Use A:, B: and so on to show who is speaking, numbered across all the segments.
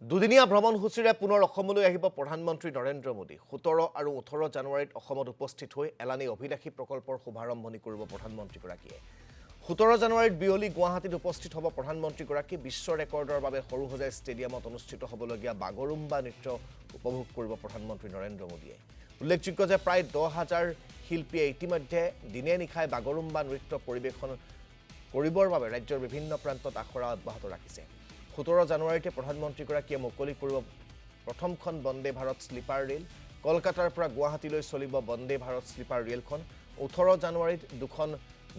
A: দুদিনীয়া ভ্ৰমণসূচীৰে পুনৰ অসমলৈ আহিব প্ৰধানমন্ত্ৰী নৰেন্দ্ৰ মোদী। 17 আৰু 18 জানুৱাৰীত অসমত উপস্থিত হৈ এলানি অভিলাষী প্ৰকল্পৰ শুভাৰম্ভণি কৰিব প্ৰধানমন্ত্ৰীগৰাকীয়ে। 17 জানুৱাৰীত বিয়লি গুৱাহাটীত উপস্থিত হ'ব প্ৰধানমন্ত্ৰীগৰাকী। বিশ্ব ৰেকৰ্ডৰ বাবে সৰুসজাই ষ্টেডিয়ামত অনুষ্ঠিত হ'বলগীয়া বাগৰুম্বা নৃত্য উপভোগ কৰিব প্ৰধানমন্ত্ৰী নৰেন্দ্ৰ মোদীয়ে। উল্লেখযোগ্য যে প্ৰায় 10,000 শিল্পীয়ে ইতিমধ্যে দিনে নিশাই বাগৰুম্বা নৃত্য পৰিৱেশন কৰিবৰ বাবে ৰাজ্যৰ বিভিন্ন প্ৰান্তত আখৰা অব্যাহত ৰাখিছে। 17 জানুৱাৰীতে প্ৰধানমন্ত্ৰীগৰাকীয়ে মুকলি কৰিব প্ৰথমখন বন্দে ভাৰত স্লিপাৰ ৰেল। কলকাতাৰ পৰা গুৱাহাটীলৈ চলিব বন্দে ভাৰত স্লিপাৰ ৰেলখন। 18 জানুৱাৰীত দুখন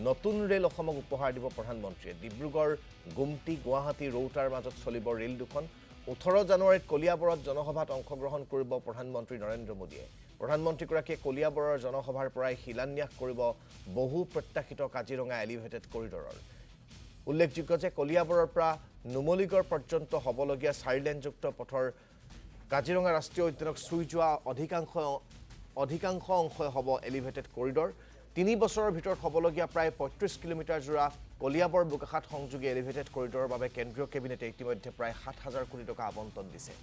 A: নতুন ৰেল অসমক উপহাৰ দিব প্ৰধানমন্ত্ৰীয়ে। ডিব্ৰুগড় গুমটি গুৱাহাটী ৰৌতাৰ মাজত চলিব ৰেল দুখন। 18 জানুৱাৰীত কলিয়াবৰত জনসভাত অংশগ্ৰহণ কৰিব প্ৰধানমন্ত্ৰী নৰেন্দ্ৰ মোদীয়ে। প্ৰধানমন্ত্ৰীগৰাকীয়ে কলিয়াবৰৰ জনসভাৰ পৰাই শিলান্যাস কৰিব বহু প্ৰত্যাশিত কাজিৰঙা এলিভেটেড কৰিডৰৰ। উল্লেখযোগ্য যে কলিয়াবৰৰ পৰা নুমলীগড় পৰ্যন্ত হ'বলগীয়া 4 লেনযুক্ত পথৰ কাজিৰঙা ৰাষ্ট্ৰীয় উদ্যানক চুই যোৱা অধিকাংশ অংশই হ'ব এলিভেটেড কৰিডৰ। 3 বছৰৰ ভিতৰত হ'বলগীয়া প্ৰায় 35 কিলোমিটাৰ জোৰা কলিয়াবৰ বোকাখাত সংযোগী এলিভেটেড কৰিডৰৰ বাবে কেন্দ্ৰীয় কেবিনেটে ইতিমধ্যে প্ৰায় 7,000 কোটি টকা আবণ্টন দিছে।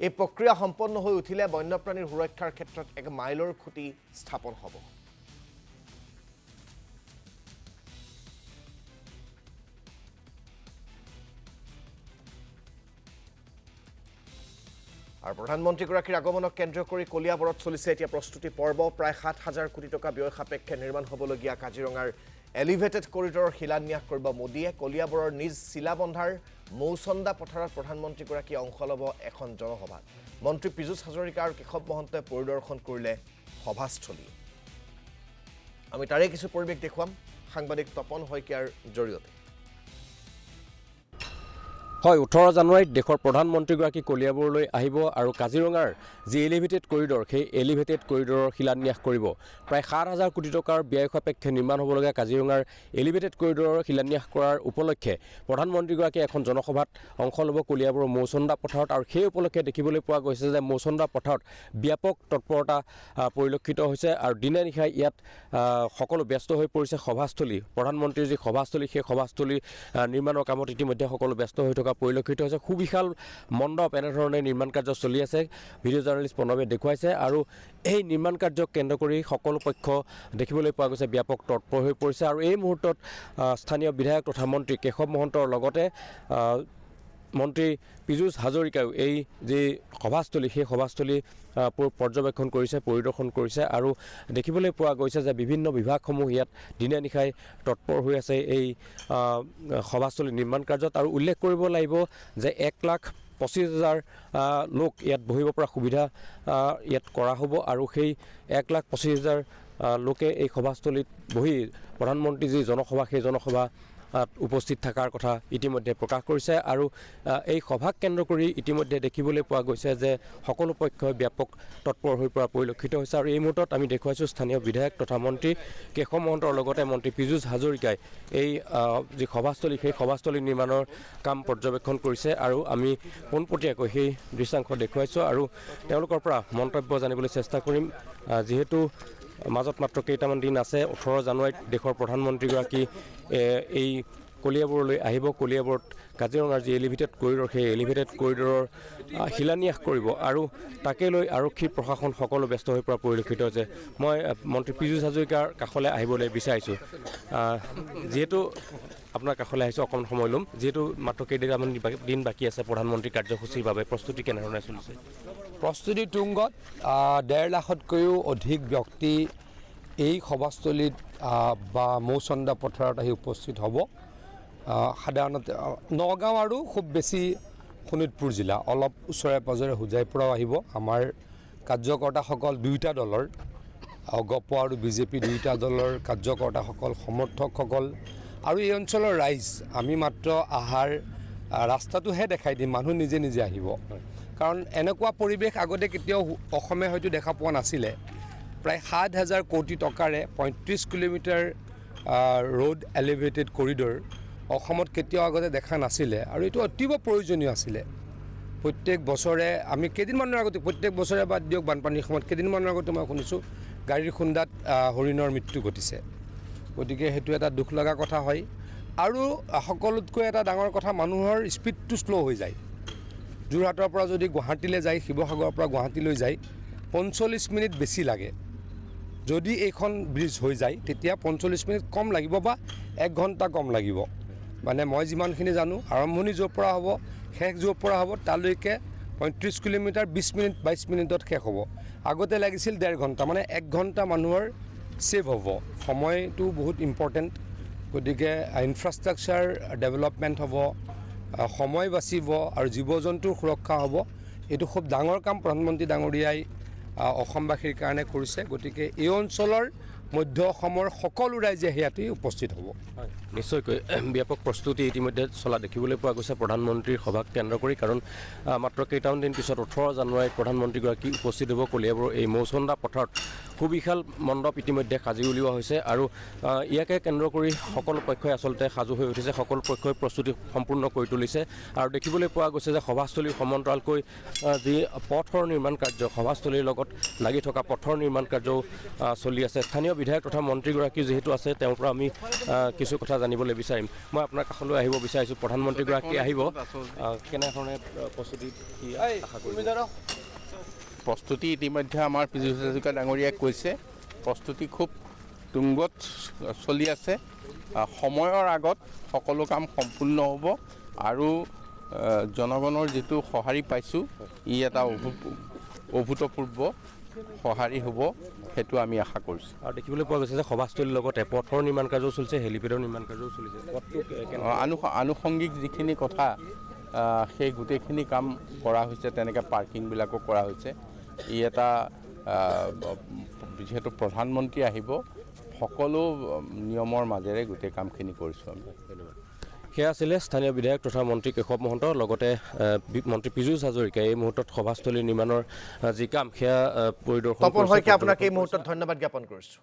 A: এই প্ৰক্ৰিয়া সম্পন্ন হৈ উঠিলে বন্যপ্ৰাণীৰ সুৰক্ষাৰ ক্ষেত্ৰত এক মাইলৰ খুঁটি স্থাপন হ'ব। আৰু প্ৰধানমন্ত্ৰীগৰাকীৰ আগমনক কেন্দ্ৰ কৰি কলিয়াবৰত চলিছে এতিয়া প্ৰস্তুতি পৰ্ব। প্ৰায় 7,000 কোটি টকা ব্যয় সাপেক্ষে নিৰ্মাণ হ'বলগীয়া কাজিৰঙাৰ এলিভেটেড কৰিডৰৰ শিলান্যাস কৰিব মোদীয়ে। কলিয়াবৰৰ নিজ চিলাবন্ধাৰ মৌচন্দা পথাৰত প্ৰধানমন্ত্ৰীগৰাকীয়ে অংশ ল'ব এখন জনসভাত। মন্ত্ৰী পীযুষ হাজৰিকা আৰু কেশৱ মহন্তই পৰিদৰ্শন কৰিলে সভাস্থলী। আমি তাৰে কিছু পৰিৱেশ দেখুৱাম সাংবাদিক তপন শইকীয়াৰ জৰিয়তে।
B: হয়, 18 জানুৱাৰীত দেশৰ প্ৰধানমন্ত্ৰীগৰাকী কলিয়াবৰলৈ আহিব আৰু কাজিৰঙাৰ যি এলিভেটেড কৰিডৰ সেই এলিভেটেড কৰিডৰৰ শিলান্যাস কৰিব। প্ৰায় 7,000 কোটি টকাৰ ব্যয় সাপেক্ষে নিৰ্মাণ হ'বলগীয়া কাজিৰঙাৰ এলিভেটেড কৰিডৰৰ শিলান্যাস কৰাৰ উপলক্ষে প্ৰধানমন্ত্ৰীগৰাকীয়ে এখন জনসভাত অংশ ল'ব কলিয়াবৰৰ মৌচন্দা পথাৰত। আৰু সেই উপলক্ষে দেখিবলৈ পোৱা গৈছে যে মৌচন্দা পথাৰত ব্যাপক তৎপৰতা পৰিলক্ষিত হৈছে আৰু দিনে নিশাই ইয়াত সকলো ব্যস্ত হৈ পৰিছে সভাস্থলী। প্ৰধানমন্ত্ৰীৰ যি সভাস্থলী সেই সভাস্থলী নিৰ্মাণৰ কামত ইতিমধ্যে সকলো ব্যস্ত হৈ থকা পৰিলক্ষিত হৈছে। সুবিশাল মণ্ডপ এনেধৰণে নিৰ্মাণ কাৰ্য চলি আছে, ভিডিঅ' জাৰ্নেলিষ্ট প্ৰণৱে দেখুৱাইছে। আৰু এই নিৰ্মাণ কাৰ্যক কেন্দ্ৰ কৰি সকলো পক্ষ দেখিবলৈ পোৱা গৈছে ব্যাপক তৎপৰ হৈ পৰিছে। আৰু এই মুহূৰ্তত স্থানীয় বিধায়ক তথা মন্ত্ৰী কেশৱ মহন্তৰ লগতে মন্ত্ৰী পীযুষ হাজৰিকায়ো এই যি সভাস্থলী সেই সভাস্থলী পৰ্যবেক্ষণ কৰিছে, পৰিদৰ্শন কৰিছে। আৰু দেখিবলৈ পোৱা গৈছে যে বিভিন্ন বিভাগসমূহ ইয়াত দিনে নিশাই তৎপৰ হৈ আছে এই সভাস্থলী নিৰ্মাণ কাৰ্যত। আৰু উল্লেখ কৰিব লাগিব যে 1,25,000 লোক ইয়াত বহিব পৰা সুবিধা ইয়াত কৰা হ'ব। আৰু সেই 1,25,000 লোকে এই সভাস্থলীত বহি প্ৰধানমন্ত্ৰী যি জনসভা সেই জনসভা উপস্থিত থকাৰ কথা ইতিমধ্যে প্ৰকাশ কৰিছে। আৰু এই সভাক কেন্দ্ৰ কৰি ইতিমধ্যে দেখিবলৈ পোৱা গৈছে যে সকলো পক্ষই ব্যাপক তৎপৰ হৈ পৰা পৰিলক্ষিত হৈছে। আৰু এই মুহূৰ্তত আমি দেখুৱাইছোঁ স্থানীয় বিধায়ক তথা মন্ত্ৰী কেশৱ মহন্তৰ লগতে মন্ত্ৰী পীযুষ হাজৰিকাই এই যি সভাস্থলী সেই সভাস্থলী নিৰ্মাণৰ কাম পৰ্যবেক্ষণ কৰিছে। আৰু আমি পোনপটীয়াকৈ সেই দৃশ্যাংশ দেখুৱাইছোঁ আৰু তেওঁলোকৰ পৰা মন্তব্য জানিবলৈ চেষ্টা কৰিম। যিহেতু মাজত মাত্ৰ কেইটামান দিন আছে, 18 জানুৱাৰীত দেশৰ প্ৰধানমন্ত্ৰীগৰাকী এই কলিয়াবৰলৈ আহিব। কলিয়াবৰত কাজিৰঙাৰ যি এলিভেটেড কৰিডৰ সেই এলিভেটেড কৰিডৰৰ শিলান্যাস কৰিব আৰু তাকে লৈ আৰক্ষী প্ৰশাসন সকলো ব্যস্ত হৈ পৰা পৰিলক্ষিত হৈছে। মই মন্ত্ৰী পীযুষ হাজৰিকাৰ কাষলৈ আহিবলৈ বিচাৰিছোঁ। যিহেতু আপোনাৰ কাষলৈ আহিছোঁ, অকণমান সময় ল'ম। যিহেতু মাত্ৰ কেইটামান দিন বাকী আছে প্ৰধানমন্ত্ৰী কাৰ্যসূচীৰ বাবে, প্ৰস্তুতি কেনেধৰণে চলিছে?
C: প্ৰস্তুতি তুংগত। 1.5 লাখতকৈও অধিক ব্যক্তি এই সভাস্থলীত বা মৌচন্দা পথাৰত আহি উপস্থিত হ'ব। সাধাৰণতে নগাঁও আৰু খুব বেছি শোণিতপুৰ জিলা, অলপ ওচৰে পাঁজৰে হোজাইৰ পৰাও আহিব। আমাৰ কাৰ্যকৰ্তাসকল দুয়োটা দলৰ, অগপ আৰু বিজেপি দুয়োটা দলৰ কাৰ্যকৰ্তাসকল, সমৰ্থকসকল আৰু এই অঞ্চলৰ ৰাইজ, আমি মাত্ৰ আহাৰ ৰাস্তাটোহে দেখাই দিম, মানুহ নিজে নিজে আহিব। কাৰণ এনেকুৱা পৰিৱেশ আগতে কেতিয়াও অসমে হয়তো দেখা পোৱা নাছিলে। প্ৰায় 7,000 কোটি টকাৰে 35 কিলোমিটাৰ ৰোড এলিভেটেড কৰিডৰ অসমত কেতিয়াও আগতে দেখা নাছিলে। আৰু এইটো অতীৱ প্ৰয়োজনীয় আছিলে। প্ৰত্যেক বছৰে আমি কেইদিনমানৰ আগতে, প্ৰত্যেক বছৰে বাদ দিয়ক বানপানীৰ সময়ত কেইদিনমানৰ আগতে মই শুনিছোঁ গাড়ীৰ খুন্দাত হৰিণৰ মৃত্যু ঘটিছে। গতিকে সেইটো এটা দুখ লগা কথা হয়। আৰু সকলোতকৈ এটা ডাঙৰ কথা, মানুহৰ স্পীডটো শ্ল' হৈ যায়। যোৰহাটৰ পৰা যদি গুৱাহাটীলৈ যায়, শিৱসাগৰৰ পৰা গুৱাহাটীলৈ যায় 45 মিনিট বেছি লাগে। যদি এইখন ব্ৰিজ হৈ যায় তেতিয়া 45 মিনিট কম লাগিব বা 1 ঘণ্টা কম লাগিব। মানে মই যিমানখিনি জানো আৰম্ভণি য'ৰ পৰা হ'ব শেষ য'ৰ পৰা হ'ব তালৈকে 35 কিলোমিটাৰ 20 মিনিট 22 মিনিটত শেষ হ'ব। আগতে লাগিছিল 1.5 ঘণ্টা, মানে 1 ঘণ্টা মানুহৰ ছেভ হ'ব। সময়টো বহুত ইম্পৰ্টেণ্ট, গতিকে ইনফ্ৰাষ্ট্ৰাকচাৰ ডেভেলপমেণ্ট হ'ব, সময় বাচিব আৰু জীৱ জন্তুৰ সুৰক্ষা হ'ব। এইটো খুব ডাঙৰ কাম প্ৰধানমন্ত্ৰী ডাঙৰীয়াই অসমবাসীৰ কাৰণে কৰিছে। গতিকে এই অঞ্চলৰ মধ্য অসমৰ সকলো ৰাইজে ইয়াতে উপস্থিত হ'ব।
B: নিশ্চয়কৈ ব্যাপক প্ৰস্তুতি ইতিমধ্যে চলা দেখিবলৈ পোৱা গৈছে প্ৰধানমন্ত্ৰীৰ সভাক কেন্দ্ৰ কৰি, কাৰণ মাত্ৰ কেইটামান দিন পিছত 18 জানুৱাৰীত প্ৰধানমন্ত্ৰীগৰাকী উপস্থিত হ'ব কলিয়াবৰৰ এই মৌচন্দা পথাৰত। সুবিশাল মণ্ডপ ইতিমধ্যে সাজি উলিওৱা হৈছে আৰু ইয়াকে কেন্দ্ৰ কৰি সকলো পক্ষই আচলতে সাজু হৈ উঠিছে, সকলো পক্ষই প্ৰস্তুতি সম্পূৰ্ণ কৰি তুলিছে। আৰু দেখিবলৈ পোৱা গৈছে যে সভাস্থলীৰ সমান্তৰালকৈ যি পথৰ নিৰ্মাণ কাৰ্য, সভাস্থলীৰ লগত লাগি থকা পথৰ নিৰ্মাণ কাৰ্যও চলি আছে। স্থানীয় বিধায়ক তথা মন্ত্ৰীগৰাকী যিহেতু আছে, তেওঁৰ পৰা আমি কিছু কথা জানিবলৈ বিচাৰিম। মই আপোনাৰ কাষলৈ আহিব বিচাৰিছোঁ। প্ৰধানমন্ত্ৰীগৰাকী আহিব, কেনেধৰণে প্ৰস্তুতি আশা কৰিব?
D: প্ৰস্তুতি ইতিমধ্যে আমাৰ পীযুষ হাজৰিকা ডাঙৰীয়াই কৈছে, প্ৰস্তুতি খুব তুংগত চলি আছে। সময়ৰ আগত সকলো কাম সম্পূৰ্ণ হ'ব আৰু জনগণৰ যিটো সঁহাৰি পাইছোঁ ই এটা অভূতপূৰ্ব সঁহাৰি হ'ব, সেইটো আমি আশা কৰিছোঁ।
B: আৰু দেখিবলৈ পোৱা গৈছে যে সভাস্থলীৰ লগতে পথৰ নিৰ্মাণ কাৰ্যও চলিছে, হেলিপেডৰ নিৰ্মাণ কাৰ্যও চলিছে।
D: আনুষংগিক যিখিনি কথা সেই গোটেইখিনি কাম কৰা হৈছে, তেনেকৈ পাৰ্কিংবিলাকো কৰা হৈছে। ই এটা যিহেতু প্ৰধানমন্ত্ৰী আহিব, সকলো নিয়মৰ মাজেৰে গোটেই কামখিনি কৰিছোঁ আমি।
B: ধন্যবাদ। সেয়া আছিলে স্থানীয় বিধায়ক তথা মন্ত্ৰী কেশৱ মহন্ত, লগতে মন্ত্ৰী পীযুষ হাজৰিকা এই মুহূৰ্তত সভাস্থলী নিৰ্মাণৰ যি কাম সেয়া পৰিদৰ্শন
A: তপন শইকীয়া, আপোনাক এই
B: কৰিছে।
A: মুহূৰ্তত ধন্যবাদ জ্ঞাপন কৰিছোঁ।